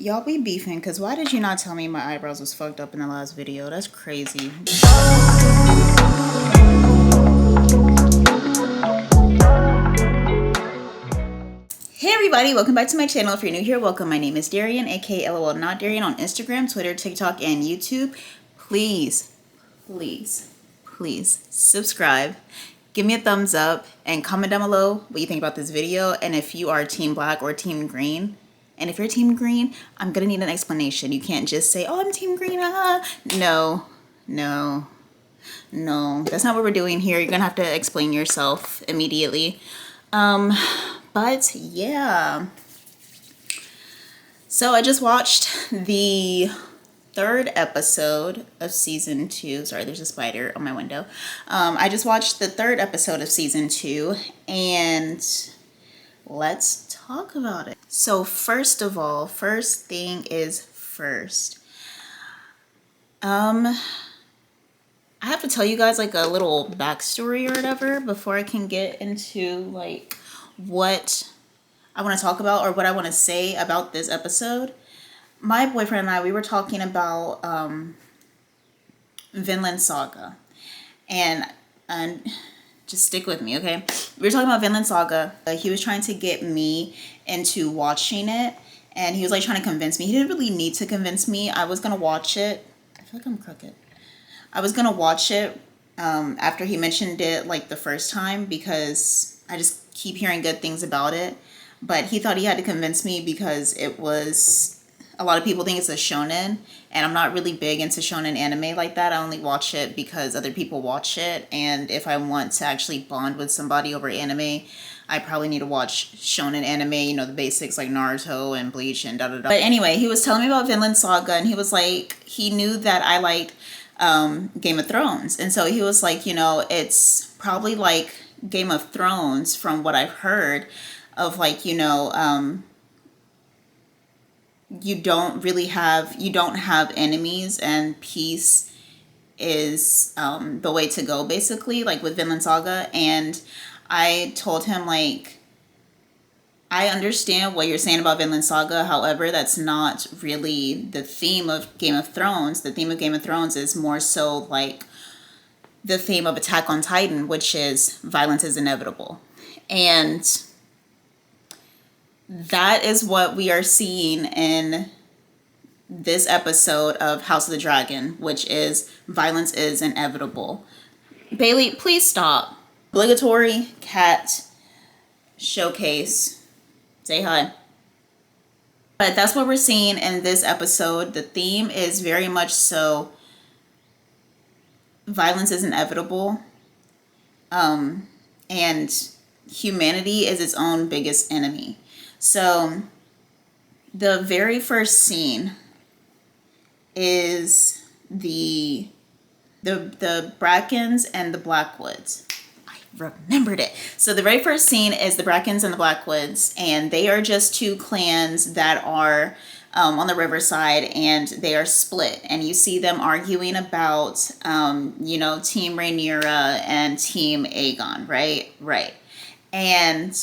Y'all be beefing, because why did you not tell me my eyebrows was fucked up in the last video? That's crazy. Hey everybody, welcome back to my channel. If you're new here, welcome. My name is Darian, aka LOL Not Darian, on Instagram, Twitter, TikTok, and YouTube. Please subscribe, give me a thumbs up, and comment down below what you think about this video, and if you are Team Black or Team Green. And if you're Team Green, I'm gonna need an explanation. You can't just say, oh, I'm Team Green, No, that's not what we're doing here. You're gonna have to explain yourself immediately. But yeah. So I just watched the third episode of season 2. Sorry, there's a spider on my window. I just watched the third episode of season 2, and let's talk about it. So first of all, first thing is first. I have to tell you guys like a little backstory or whatever before I can get into like what I want to talk about or what I want to say about this episode. My boyfriend and I, we were talking about Vinland Saga, and just stick with me, okay? We were talking about Vinland Saga. He was trying to get me into watching it, and he was like trying to convince me. He didn't really need to convince me. I was gonna watch it. I feel like I'm crooked. I was gonna watch it after he mentioned it like the first time, because I just keep hearing good things about it. But he thought he had to convince me because it was, a lot of people think it's a shonen, and I'm not really big into shonen anime like that. I only watch it because other people watch it, and if I want to actually bond with somebody over anime, I probably need to watch shonen anime, you know, the basics like Naruto and Bleach and da-da-da. But anyway, he was telling me about Vinland Saga, and he was like, he knew that I liked Game of Thrones, and so he was like, you know, it's probably like Game of Thrones from what I've heard of, like, you know, you don't have enemies, and peace is the way to go, basically, like with Vinland Saga. And I told him, like, I understand what you're saying about Vinland Saga, however, that's not really the theme of Game of Thrones. The theme of Game of Thrones is more so like the theme of Attack on Titan, which is violence is inevitable. And that is what we are seeing in this episode of House of the Dragon, which is violence is inevitable. Bailey, please stop. Obligatory cat showcase. Say hi. But that's what we're seeing in this episode. The theme is very much so violence is inevitable. And humanity is its own biggest enemy. So the very first scene is the Brackens and the Blackwoods. I remembered it. So the very first scene is the Brackens and the Blackwoods, and they are just two clans that are on the riverside, and they are split. And you see them arguing about, you know, Team Rhaenyra and Team Aegon, right? Right. And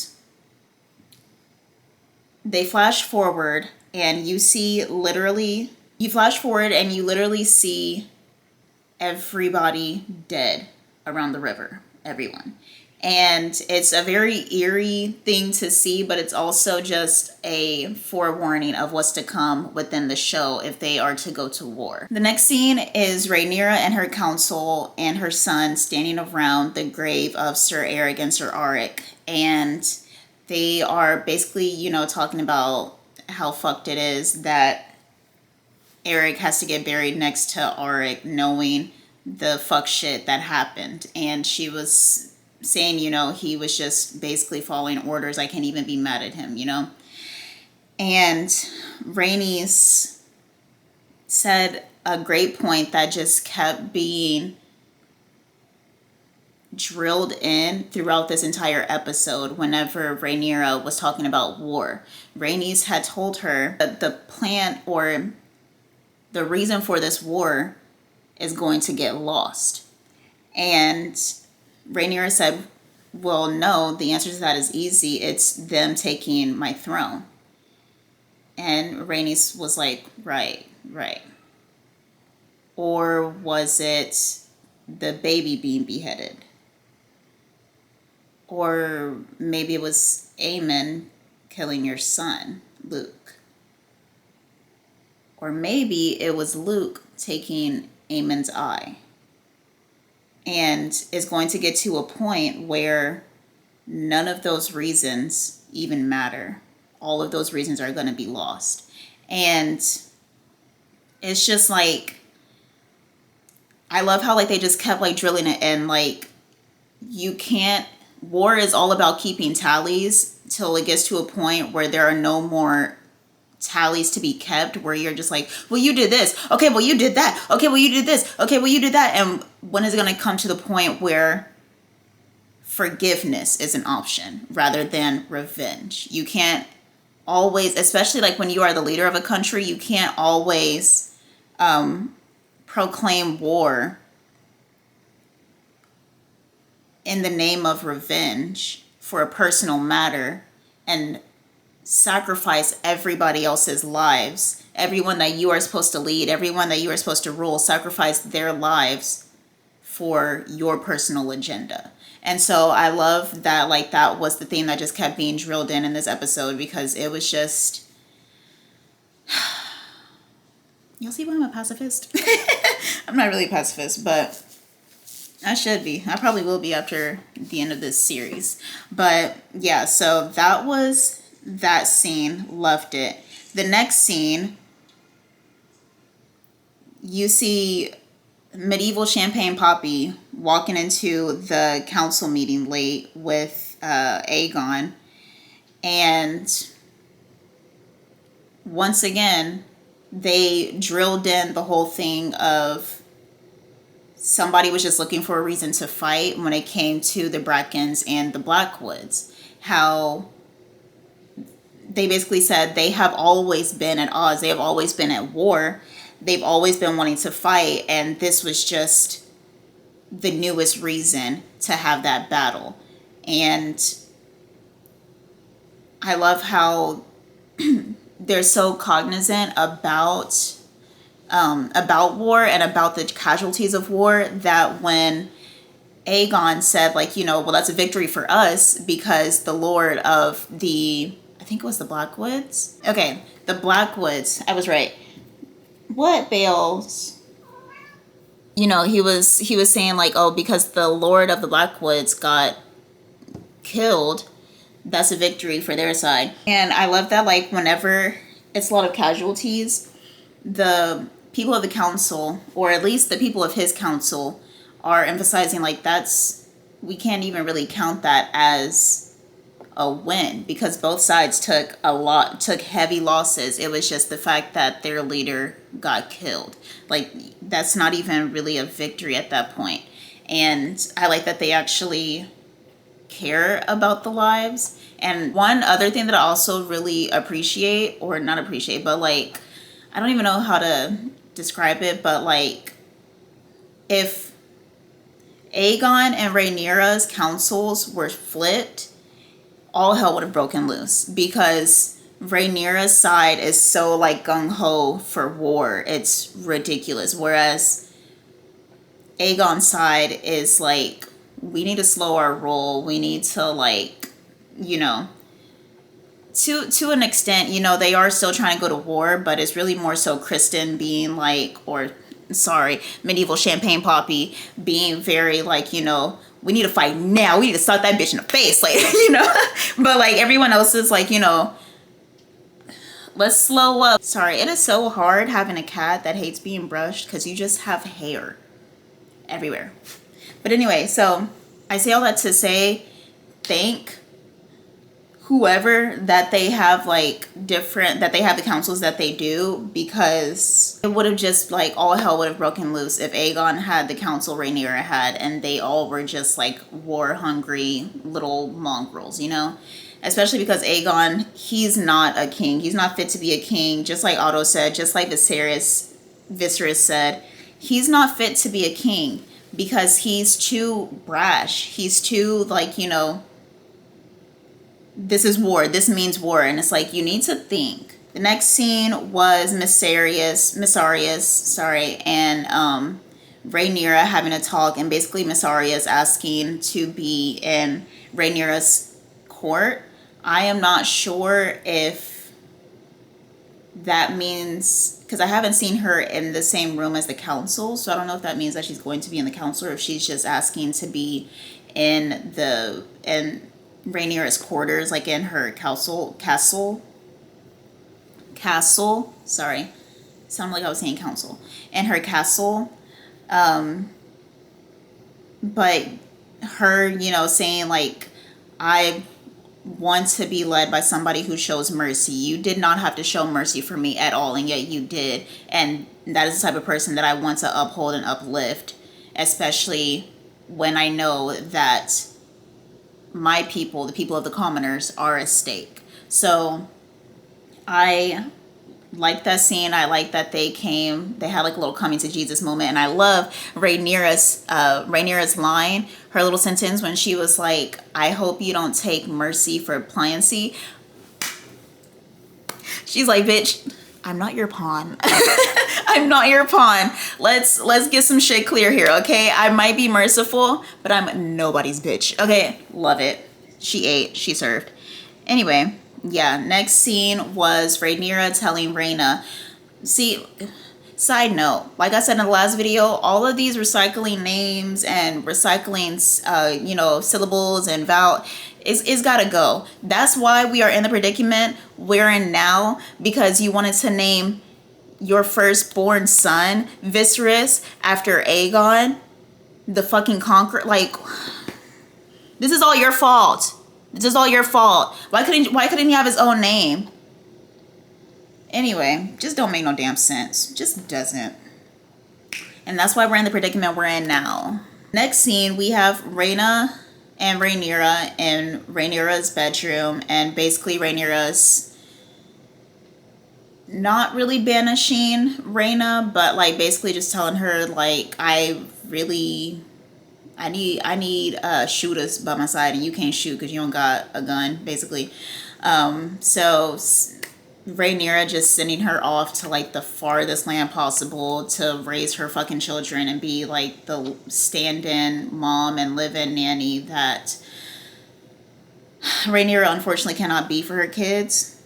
they flash forward, and you see literally, you flash forward and you literally see everybody dead around the river, everyone. And it's a very eerie thing to see, but it's also just a forewarning of what's to come within the show if they are to go to war. The next scene is Rhaenyra and her council and her son standing around the grave of Sir Eric and Sir Auric, and they are basically, you know, talking about how fucked it is that Eric has to get buried next to Auric, knowing the fuck shit that happened. And she was saying, you know, he was just basically following orders. I can't even be mad at him, you know. And Rhaenys said a great point that just kept being drilled in throughout this entire episode. Whenever Rhaenyra was talking about war, Rhaenys had told her that the plan or the reason for this war is going to get lost. And Rhaenyra said, well, no, the answer to that is easy. It's them taking my throne. And then Rhaenys was like, right, right. Or was it the baby being beheaded? Or maybe it was Aemon killing your son, Luke. Or maybe it was Luke taking Aemon's eye. And it's going to get to a point where none of those reasons even matter. All of those reasons are going to be lost. And it's just like, I love how like they just kept like drilling it in. Like, you can't, war is all about keeping tallies till it gets to a point where there are no more tallies to be kept, where you're just like, well, you did this, okay, well, you did that, okay, well, you did this, okay, well, you did that. And when is it going to come to the point where forgiveness is an option rather than revenge? You can't always, especially like when you are the leader of a country, you can't always proclaim war in the name of revenge for a personal matter and sacrifice everybody else's lives. Everyone that you are supposed to lead, everyone that you are supposed to rule, sacrifice their lives for your personal agenda. And so I love that, like, that was the theme that just kept being drilled in this episode, because it was just, y'all see why I'm a pacifist? I'm not really a pacifist, but I should be. I probably will be after the end of this series. But yeah, so that was that scene. Loved it. The next scene, you see medieval Champagne Poppy walking into the council meeting late with Aegon. And once again, they drilled in the whole thing of somebody was just looking for a reason to fight when it came to the Brackens and the Blackwoods. How they basically said they have always been at odds. They have always been at war. They've always been wanting to fight. And this was just the newest reason to have that battle. And I love how they're so cognizant about war and about the casualties of war, that when Aegon said, like, you know, well, that's a victory for us because the Lord of the, I think it was the Blackwoods. Okay, the Blackwoods. I was right. What Bales? You know, he was saying like, oh, because the Lord of the Blackwoods got killed, that's a victory for their side. And I love that, like, whenever it's a lot of casualties, the people of the council, or at least the people of his council, are emphasizing like, we can't even really count that as a win, because both sides took heavy losses. It was just the fact that their leader got killed. Like, that's not even really a victory at that point. And I like that they actually care about the lives. And one other thing that I also really appreciate, or not appreciate, but like, I don't even know how to describe it, but like, if Aegon and Rhaenyra's councils were flipped, all hell would have broken loose, because Rhaenyra's side is so like gung-ho for war. It's ridiculous. Whereas Aegon's side is like, we need to slow our roll. We need to, like, you know, to an extent, you know, they are still trying to go to war, but it's really more so Kristen being like, medieval Champagne Poppy being very like, you know, we need to fight now. We need to slap that bitch in the face, like, you know. But like, everyone else is like, you know, let's slow up. Sorry, it is so hard having a cat that hates being brushed, because you just have hair everywhere. But anyway, so I say all that to say, thank whoever that they have, like, that they have the councils that they do, because it would have just, like, all hell would have broken loose if Aegon had the council Rhaenyra had, and they all were just, like, war-hungry little mongrels, you know? Especially because Aegon, he's not a king. He's not fit to be a king, just like Otto said, just like Viserys said. He's not fit to be a king, because he's too brash. He's too, like, you know, this is war. This means war. And it's like, you need to think. The next scene was Missarius, sorry, and Rhaenyra having a talk, and basically Missarius asking to be in Rhaenyra's court. I am not sure if that means, because I haven't seen her in the same room as the council, so I don't know if that means that she's going to be in the council, or if she's just asking to be in Rhaenyra's quarters, like in her castle. Sorry, sounded like I was saying council. In her castle, but her, saying like, I want to be led by somebody who shows mercy. You did not have to show mercy for me at all, and yet you did. And that is the type of person that I want to uphold and uplift, especially when I know that my people, the people of the commoners, are at stake. So I like that scene. I like that they had like a little coming to Jesus moment. And I love Rhaenyra's line, her little sentence when she was like, I hope you don't take mercy for pliancy. She's like, bitch, I'm not your pawn. I'm not your pawn. Let's get some shit clear here, okay? I might be merciful, but I'm nobody's bitch. Okay, love it. She ate, she served. Anyway, yeah, next scene was Rhaenyra telling Rhaena. See, side note, like I said in the last video, all of these recycling names and recycling, syllables and vowel, it's gotta go. That's why we are in the predicament we're in now, because you wanted to name your firstborn son Viserys after Aegon, the fucking conqueror. Like, this is all your fault. This is all your fault. Why couldn't he have his own name? Anyway, just don't make no damn sense. Just doesn't. And that's why we're in the predicament we're in now. Next scene, we have Rhaena and Rhaenyra in Rhaenyra's bedroom, and basically Rhaenyra's not really banishing Rhaena, but like basically just telling her like, I need shooters by my side, and you can't shoot because you don't got a gun, basically. So Rhaenyra just sending her off to like the farthest land possible to raise her fucking children and be like the stand-in mom and live-in nanny that Rhaenyra unfortunately cannot be for her kids.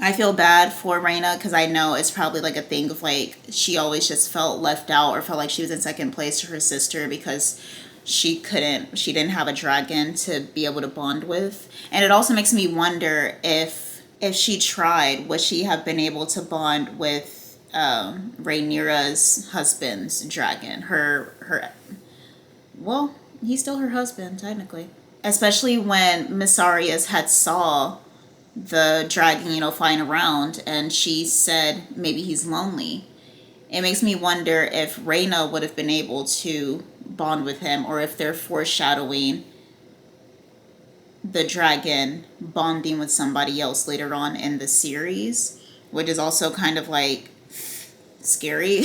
I feel bad for Rhaena because I know it's probably like a thing of like, she always just felt left out or felt like she was in second place to her sister because she didn't have a dragon to be able to bond with. And it also makes me wonder if she tried, would she have been able to bond with Rhaenyra's husband's dragon? Well, he's still her husband, technically. Especially when Missarius had saw the dragon, flying around, and she said maybe he's lonely. It makes me wonder if Rhaena would have been able to bond with him, or if they're foreshadowing the dragon bonding with somebody else later on in the series, which is also kind of like scary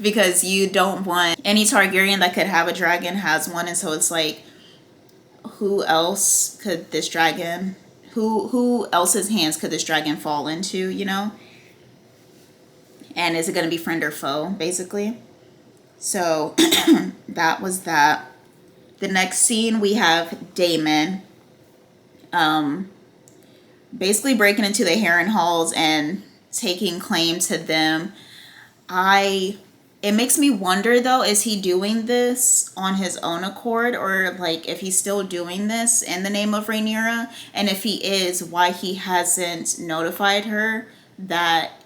because you don't want any Targaryen that could have a dragon has one, and so it's like, who else could this dragon, who else's hands could this dragon fall into, and is it going to be friend or foe, basically? So that was that. The next scene, we have Daemon basically breaking into the Harrenhals and taking claim to them. It makes me wonder though, is he doing this on his own accord, or like if he's still doing this in the name of Rhaenyra? And if he is, why he hasn't notified her that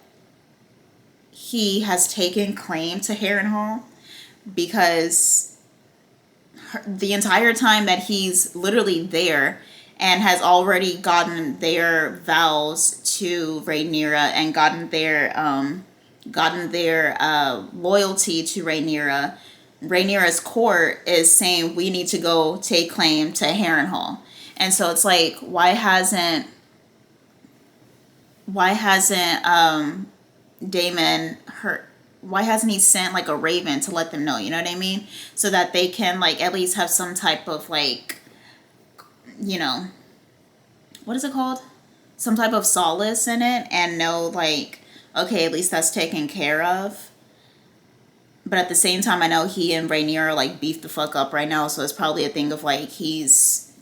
he has taken claim to Harrenhal? Because the entire time that he's literally there and has already gotten their vows to Rhaenyra and gotten their loyalty to Rhaenyra, Rhaenyra's court is saying we need to go take claim to Harrenhal. And so it's like, why hasn't Daemon why hasn't he sent like a raven to let them know, you know what I mean? So that they can like at least have some type of like, what is it called? some type of solace in it and know like, okay, at least that's taken care of. But at the same time, I know he and Rhaenyra are like beefed the fuck up right now, so it's probably a thing of like he's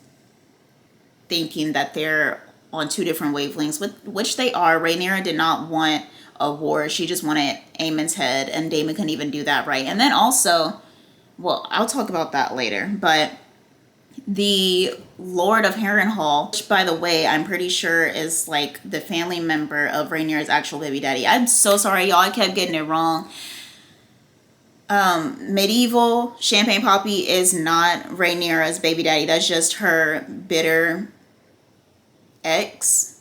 thinking that they're on two different wavelengths, which they are. Rhaenyra did not want a war; she just wanted Aemon's head, and Daemon couldn't even do that right. And then also, well, I'll talk about that later, but the Lord of Harrenhal, which by the way, I'm pretty sure is like the family member of Rhaenyra's actual baby daddy. I'm so sorry, y'all. I kept getting it wrong. Medieval Champagne Poppy is not Rhaenyra's baby daddy. That's just her bitter ex.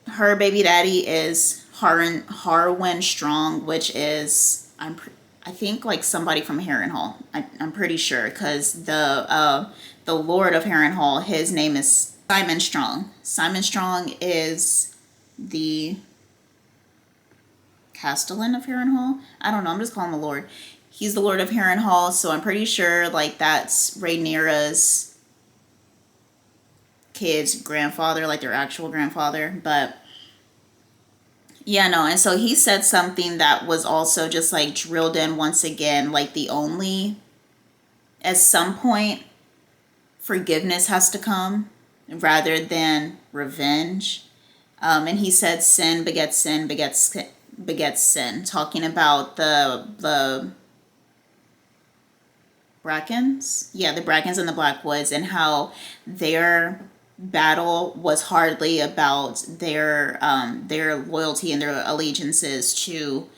Her baby daddy is Harwin Strong, which is I think like somebody from Harrenhal. I'm pretty sure because the Lord of Harrenhal, his name is Simon Strong. Simon Strong is the Castellan of Harrenhal. I don't know. I'm just calling him the Lord. He's the Lord of Harrenhal, so I'm pretty sure like that's Rhaenyra's kid's grandfather, like their actual grandfather. But yeah, no. And so he said something that was also just like drilled in once again, like the only, at some point, forgiveness has to come rather than revenge. And he said sin begets sin begets sin, talking about the Brackens. Yeah, the Brackens and the Blackwoods, and how their battle was hardly about their loyalty and their allegiances to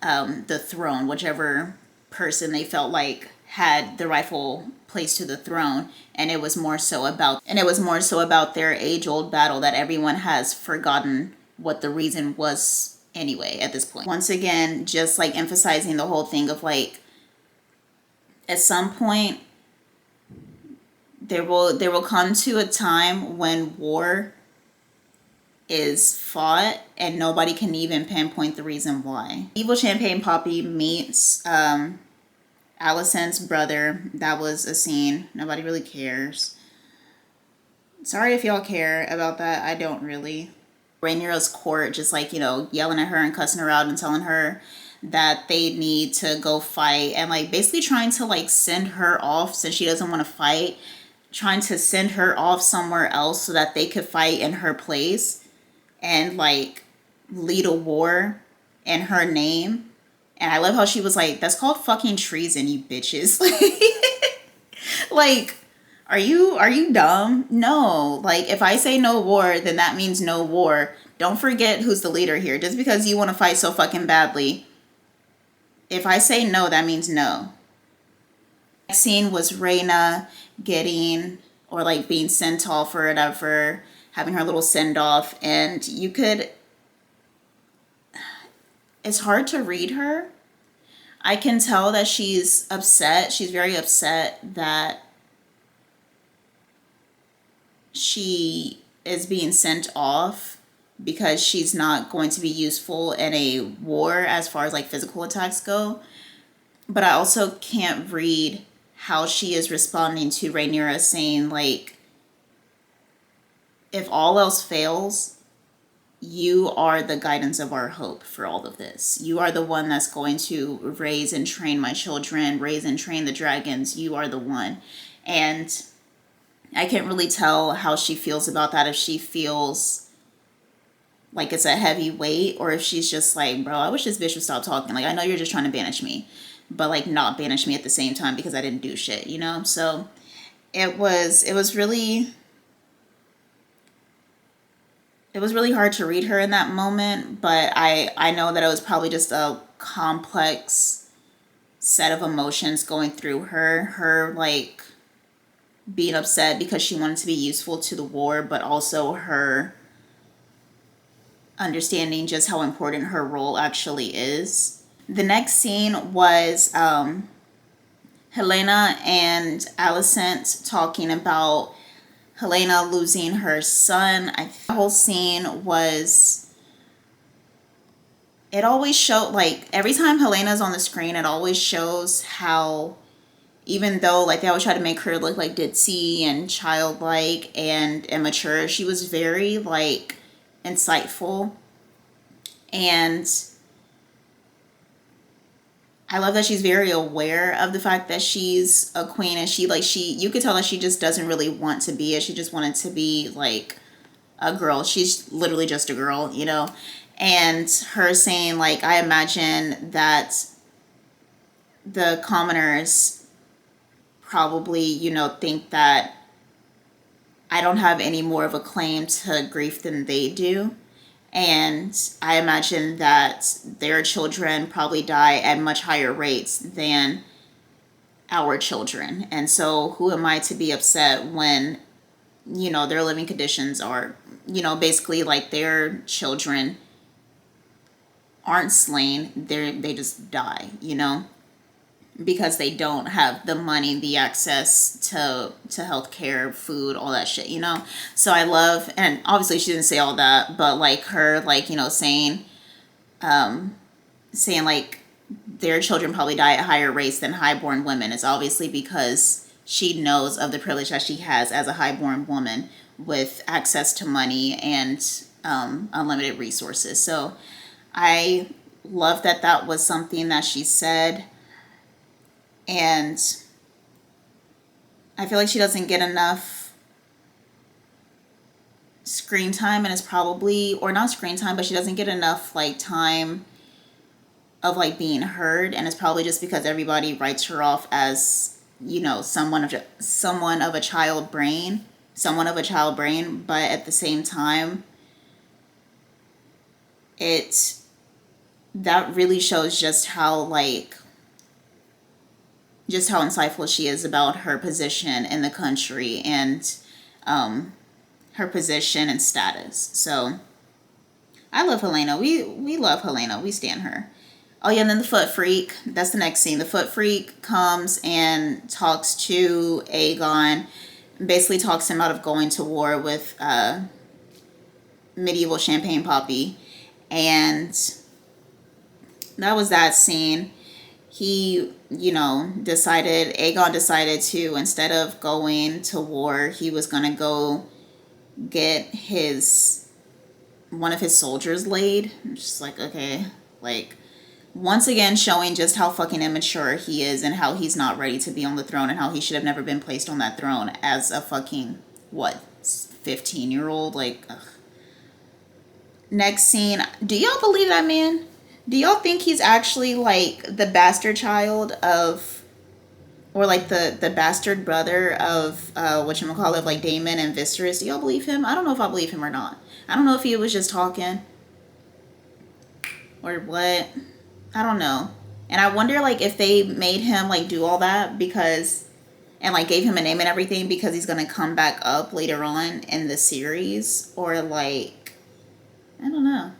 the throne, whichever person they felt like had the rightful place to the throne, and it was more so about their age-old battle that everyone has forgotten what the reason was anyway at this point. Once again, just like emphasizing the whole thing of like, at some point there will come to a time when war is fought and nobody can even pinpoint the reason why. Evil Champagne Poppy meets Alicent's brother. That was a scene. Nobody really cares. Sorry if y'all care about that. I don't really. Rhaenyra's court just like, you know, yelling at her and cussing her out and telling her that they need to go fight, and like basically trying to like send her off since she doesn't want to fight, trying to send her off somewhere else so that they could fight in her place and like lead a war in her name. And I love how she was like, that's called fucking treason, you bitches. Like, are you dumb? No. Like, if I say no war, then that means no war. Don't forget who's the leader here. Just because you want to fight so fucking badly, if I say no, that means no. Next scene was Rhaena getting, or like being sent off or whatever, having her little send off, and you could, it's hard to read her. I can tell that she's upset. She's very upset that she is being sent off because she's not going to be useful in a war as far as like physical attacks go. But I also can't read how she is responding to Rhaenyra saying like, if all else fails, you are the guidance of our hope for all of this. You are the one that's going to raise and train my children, raise and train the dragons. You are the one. And I can't really tell how she feels about that, if she feels like it's a heavy weight, or if she's just like, bro, I wish this bitch would stop talking. Like, I know you're just trying to banish me, but like not banish me at the same time because I didn't do shit, you know? So it was really hard to read her in that moment, but I know that it was probably just a complex set of emotions going through her like being upset because she wanted to be useful to the war, but also her understanding just how important her role actually is. The next scene was Helaena and Alicent talking about Helaena losing her son. The whole scene was, it always showed, like, every time Helena's on the screen, it always shows how even though like they always try to make her look like ditzy and childlike and immature, she was very like insightful. And I love that she's very aware of the fact that she's a queen, and you could tell that she just doesn't really want to be it. She just wanted to be like a girl. She's literally just a girl, you know? And her saying like, I imagine that the commoners probably, you know, think that I don't have any more of a claim to grief than they do. And I imagine that their children probably die at much higher rates than our children. And so who am I to be upset when, you know, their living conditions are, you know, basically like their children aren't slain, they just die, you know, because they don't have the money, the access to health care, food, all that shit, you know. So I love, and obviously she didn't say all that, but like her, like, you know, saying like their children probably die at higher rates than highborn women is obviously because she knows of the privilege that she has as a highborn woman with access to money and unlimited resources. So I love that that was something that she said. And I feel like she doesn't get enough screen time, and it's probably, or not screen time, but she doesn't get enough like time of like being heard, and it's probably just because everybody writes her off as, you know, someone of a child brain, but at the same time, that really shows just how insightful she is about her position in the country and her position and status. So I love Helena. We love Helena. We stand her. Oh yeah, and then the foot freak. That's the next scene. The foot freak comes and talks to Aegon, basically talks him out of going to war with medieval Champagne Poppy. And that was that scene. He, you know, Aegon decided to, instead of going to war, he was going to go get one of his soldiers laid. I'm just like, okay, like, once again showing just how fucking immature he is and how he's not ready to be on the throne and how he should have never been placed on that throne as a fucking, 15-year-old? Like, ugh. Next scene. Do y'all believe that man? Do y'all think he's actually like the bastard child of, or like the bastard brother of whatchamacallit, like Daemon and Viserys? Do y'all believe him? I don't know if I believe him or not. I don't know if he was just talking or what. I don't know. And I wonder like if they made him like do all that because, and like gave him a name and everything because he's gonna come back up later on in the series, or like, I don't know.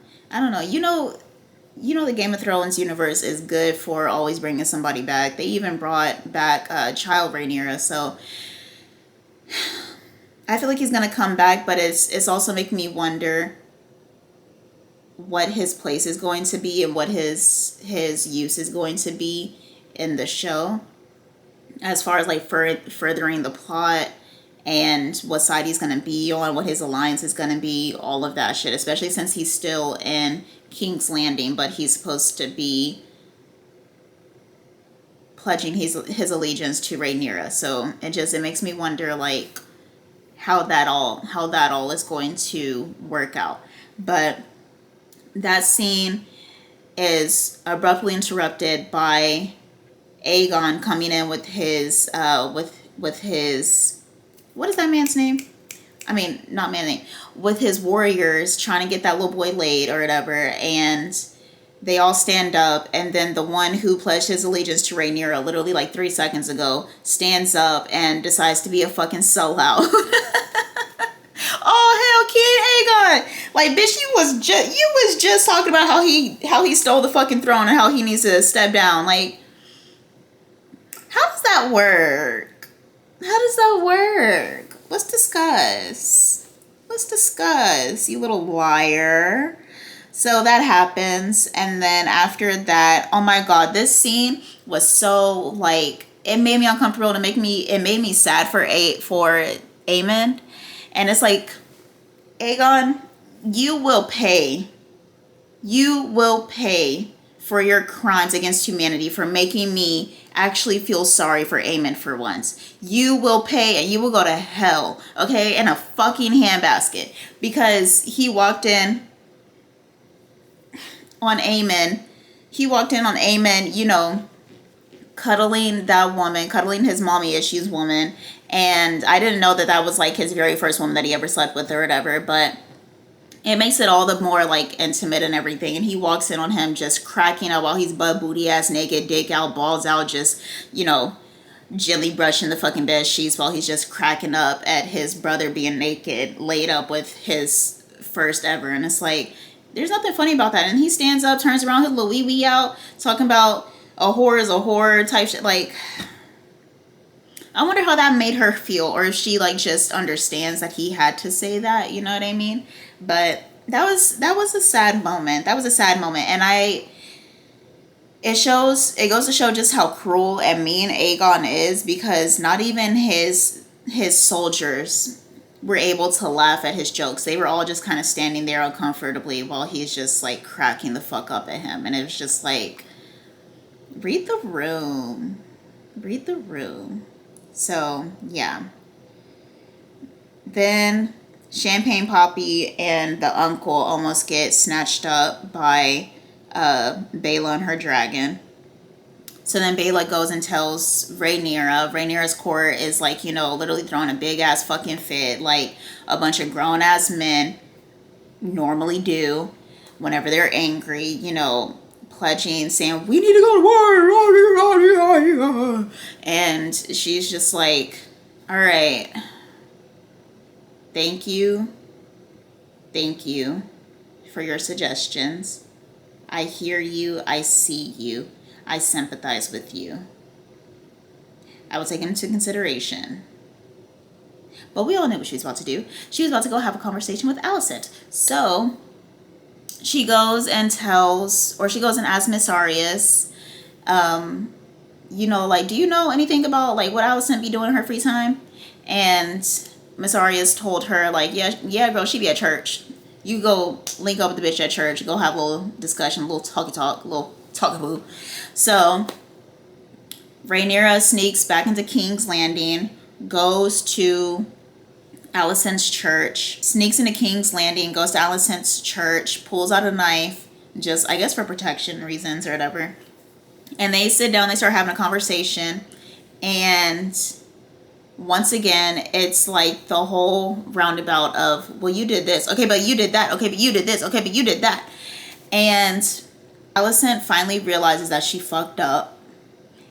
You know the Game of Thrones universe is good for always bringing somebody back. They even brought back Child Rhaenyra, so I feel like he's gonna come back, but it's also making me wonder what his place is going to be and what his use is going to be in the show, as far as like furthering the plot and what side he's going to be on, what his alliance is going to be, all of that shit, especially since he's still in King's Landing, but he's supposed to be pledging his allegiance to Rhaenyra. So it makes me wonder like how that all is going to work out. But that scene is abruptly interrupted by Aegon coming in with his with his, what is that man's name? I mean, not man name. With his warriors trying to get that little boy laid or whatever, and they all stand up, and then the one who pledged his allegiance to Rhaenyra literally like 3 seconds ago stands up and decides to be a fucking sellout. Oh hell, King Aegon! Like, bitch, you was just talking about how he stole the fucking throne and how he needs to step down. Like, how does that work? Let's discuss, you little liar. So that happens, and then after that, oh my god, this scene was so like, it made me uncomfortable. It made me sad for Aemond. And it's like, Aegon, you will pay. You will pay for your crimes against humanity, for making me actually feel sorry for Aemond for once. You will pay, and you will go to hell, okay, in a fucking handbasket. Because he walked in on Aemond. You know, cuddling that woman, cuddling his mommy issues woman. And I didn't know that was like his very first woman that he ever slept with or whatever, but it makes it all the more like intimate and everything. And he walks in on him just cracking up while he's butt booty ass naked, dick out, balls out, just, you know, gently brushing the fucking bed sheets while he's just cracking up at his brother being naked, laid up with his first ever. And it's like, there's nothing funny about that. And he stands up, turns around, his little wee out, talking about a whore is a whore type shit. Like, I wonder how that made her feel, or if she like just understands that he had to say that, you know what I mean? But that was a sad moment. That was a sad moment. And it goes to show just how cruel and mean Aegon is, because not even his soldiers were able to laugh at his jokes. They were all just kind of standing there uncomfortably while he's just like cracking the fuck up at him. And it was just like, read the room. Read the room. So, yeah. Then Champagne Poppy and the uncle almost get snatched up by Baela and her dragon. So then Baela goes and tells Rhaenyra. Rhaenyra's court is like, you know, literally throwing a big ass fucking fit, like a bunch of grown ass men normally do whenever they're angry, you know, pledging, saying, we need to go to war. And she's just like, all right, thank you for your suggestions. I hear you, I see you, I sympathize with you. I will take it into consideration. But we all knew what she was about to do. She was about to go have a conversation with Alicent. So she goes and asks Miss Arias, you know, like, do you know anything about like what Alicent be doing in her free time? And Miss Arias told her, like, yeah, girl, she be at church. You go link up with the bitch at church, go have a little discussion, a little talkaboo. So Rhaenyra sneaks back into King's Landing, goes to Alicent's church, sneaks into King's Landing, goes to Alicent's church, pulls out a knife, just, I guess, for protection reasons or whatever. And they sit down, they start having a conversation. And once again, it's like the whole roundabout of, well, you did this. Okay, but you did that. Okay, but you did this. Okay, but you did that. And Alicent finally realizes that she fucked up.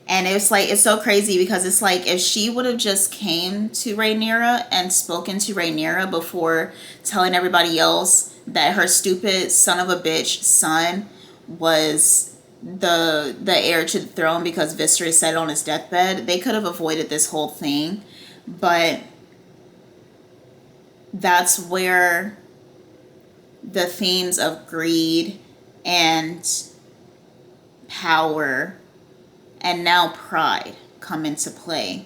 And it's like, it's so crazy because it's like, if she would have just came to Rhaenyra and spoken to Rhaenyra before telling everybody else that her stupid son of a bitch son was the heir to the throne because Viserys said it on his deathbed, they could have avoided this whole thing. But that's where the themes of greed and power and now pride come into play,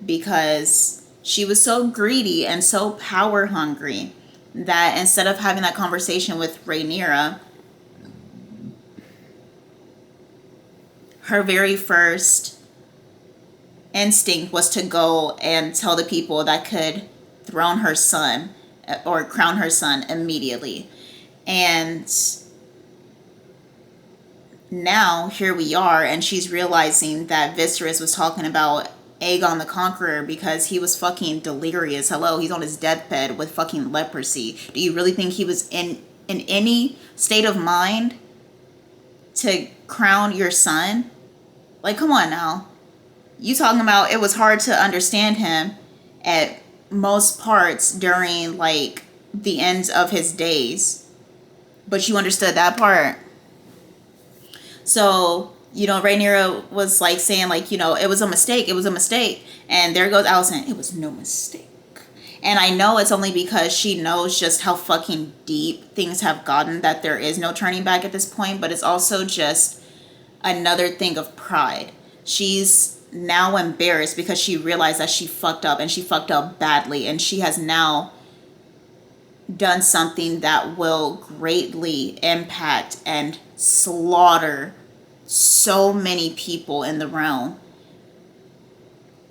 because she was so greedy and so power hungry that instead of having that conversation with Rhaenyra, her very first instinct was to go and tell the people that could crown her son immediately. And now here we are, and she's realizing that Viserys was talking about Aegon the Conqueror because he was fucking delirious. Hello, he's on his deathbed with fucking leprosy. Do you really think he was in any state of mind to crown your son? Like, come on now. You talking about it was hard to understand him at most parts during like the ends of his days, but you understood that part. So, you know, Rhaenyra was like saying, like, you know, it was a mistake. And there goes Alicent. It was no mistake. And I know it's only because she knows just how fucking deep things have gotten that there is no turning back at this point. But it's also just another thing of pride. She's now embarrassed because she realized that she fucked up, and she fucked up badly, and she has now done something that will greatly impact and slaughter so many people in the realm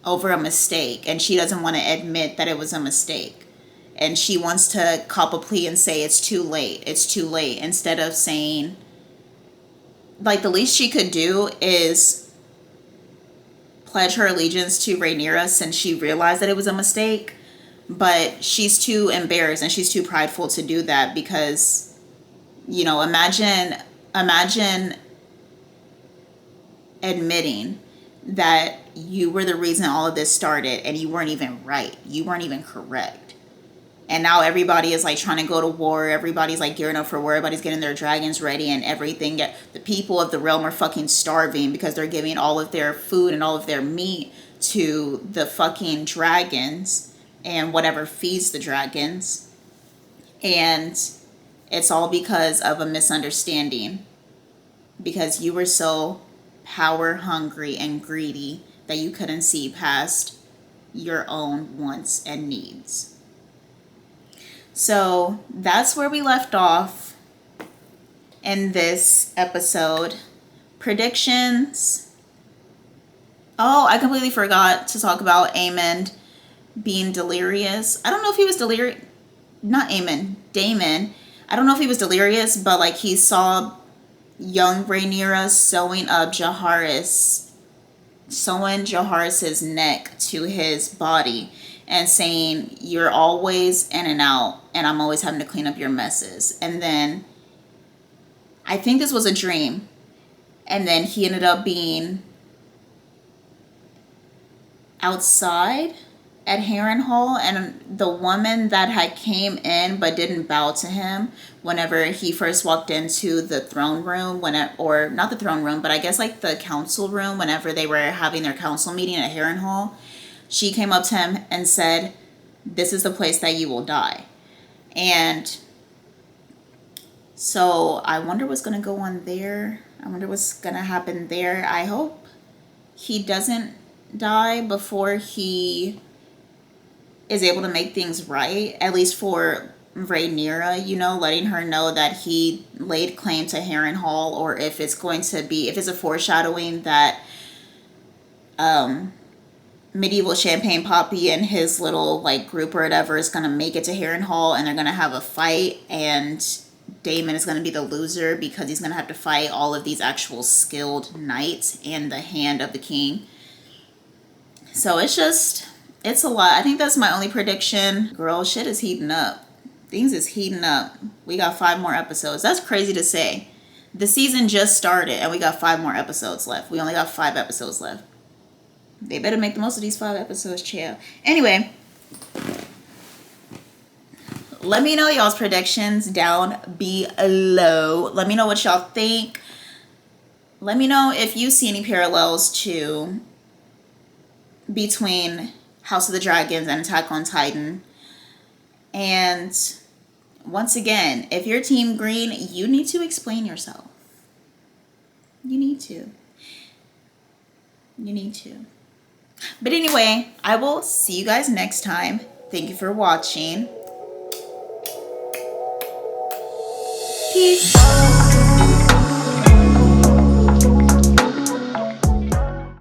over a mistake, and she doesn't want to admit that it was a mistake. And she wants to cop a plea and say it's too late, instead of saying, like, the least she could do is pledge her allegiance to Rhaenyra since she realized that it was a mistake. But she's too embarrassed and she's too prideful to do that because, you know, imagine admitting that you were the reason all of this started and you weren't even right. You weren't even correct. And now everybody is like trying to go to war. Everybody's like gearing up for war. Everybody's getting their dragons ready and everything. The people of the realm are fucking starving because they're giving all of their food and all of their meat to the fucking dragons and whatever feeds the dragons. And it's all because of a misunderstanding. Because you were so power hungry and greedy that you couldn't see past your own wants and needs. So that's where we left off in this episode. Predictions. Oh, I completely forgot to talk about Aemond being delirious. I don't know if he was delirious. Not Aemond, Daemon. I don't know if he was delirious, but like he saw young Rhaenyra sewing Jaehaerys's neck to his body and saying, you're always in and out and I'm always having to clean up your messes. And then I think this was a dream. And then he ended up being outside at Harrenhal, and the woman that had came in but didn't bow to him whenever he first walked into the throne room, or not the throne room, but I guess like the council room, whenever they were having their council meeting at Harrenhal, she came up to him and said, this is the place that you will die. And so I wonder what's going to go on there. I wonder what's going to happen there. I hope he doesn't die before he is able to make things right, at least for Rhaenyra, you know, letting her know that he laid claim to Harrenhal, or if it's a foreshadowing that medieval Champagne Poppy and his little like group or whatever is going to make it to Harrenhal and they're going to have a fight, and Daemon is going to be the loser because he's going to have to fight all of these actual skilled knights and the hand of the king. So it's a lot. I think that's my only prediction. Girl, shit is heating up. Things is heating up. We got 5 more episodes. That's crazy to say. The season just started and we got 5 more episodes left. We only got 5 episodes left. They better make the most of these 5 episodes, chill. Anyway, let me know y'all's predictions down below. Let me know what y'all think. Let me know if you see any parallels between House of the Dragons and Attack on Titan. And once again, if you're Team Green, you need to explain yourself. You need to. But anyway, I will see you guys next time. Thank you for watching. Peace.